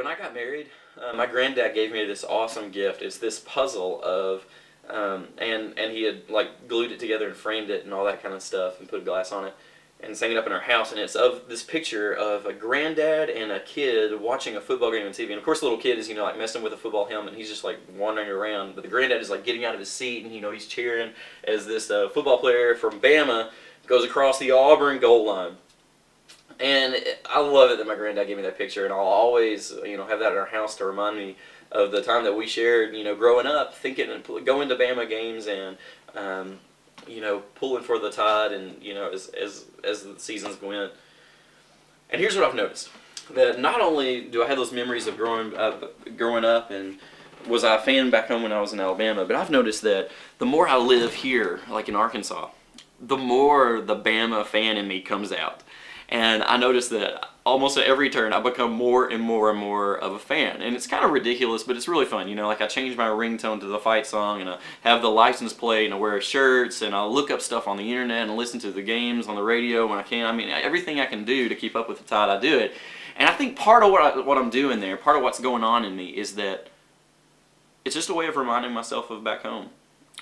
When I got married, my granddad gave me this awesome gift. It's this puzzle of, and he had like glued it together and framed it and all that kind of stuff and put glass on it and sang it up in our house. And it's of this picture of a granddad and a kid watching a football game on TV. And of course, the little kid is like messing with a football helmet and he's just like wandering around. But the granddad is like getting out of his seat and he's cheering as this football player from Bama goes across the Auburn goal line. And I love it that my granddad gave me that picture, and I'll always, have that in our house to remind me of the time that we shared, growing up, thinking and going to Bama games and, pulling for the Tide, and as the seasons went. And here's what I've noticed: that not only do I have those memories of growing up, and was I a fan back home when I was in Alabama, but I've noticed that the more I live here, like in Arkansas, the more the Bama fan in me comes out. And I noticed that almost at every turn I become more and more and more of a fan. And it's kind of ridiculous, but it's really fun. Like I change my ringtone to the fight song, and I have the license plate, and I wear shirts, and I look up stuff on the internet and listen to the games on the radio when I can. I mean, everything I can do to keep up with the Tide, I do it. And I think part of what I'm doing there, part of what's going on in me, is that it's just a way of reminding myself of back home.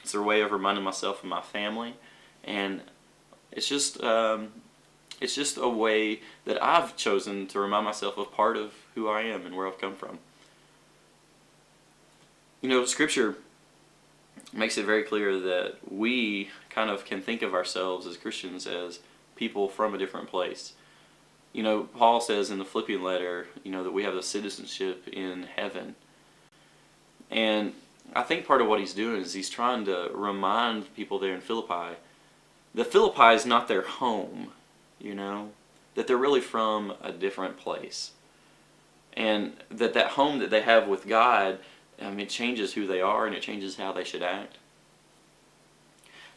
It's a way of reminding myself of my family, and it's just a way that I've chosen to remind myself of part of who I am and where I've come from. Scripture makes it very clear that we kind of can think of ourselves as Christians as people from a different place. Paul says in the Philippian letter, that we have a citizenship in heaven. And I think part of what he's doing is he's trying to remind people there in Philippi that Philippi is not their home. That they're really from a different place. And that home that they have with God, it changes who they are and it changes how they should act.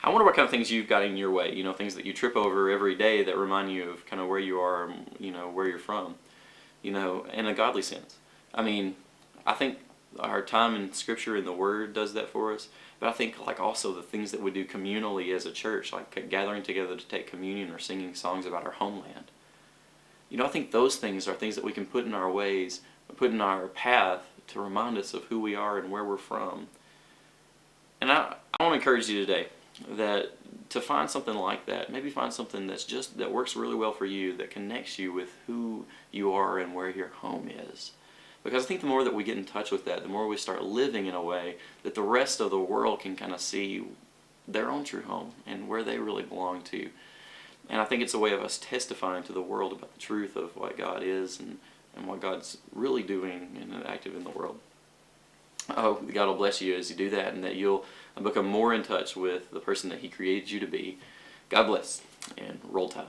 I wonder what kind of things you've got in your way, things that you trip over every day that remind you of kind of where you are, where you're from, in a godly sense. I think our time in Scripture and the Word does that for us. But I think also the things that we do communally as a church, like gathering together to take communion or singing songs about our homeland. I think those things are things that we can put in our ways, put in our path to remind us of who we are and where we're from. And I want to encourage you today that to find something like that, maybe find something that works really well for you, that connects you with who you are and where your home is. Because I think the more that we get in touch with that, the more we start living in a way that the rest of the world can kind of see their own true home and where they really belong to. And I think it's a way of us testifying to the world about the truth of what God is and what God's really doing and active in the world. I hope God will bless you as you do that, and that you'll become more in touch with the person that He created you to be. God bless, and roll Tide.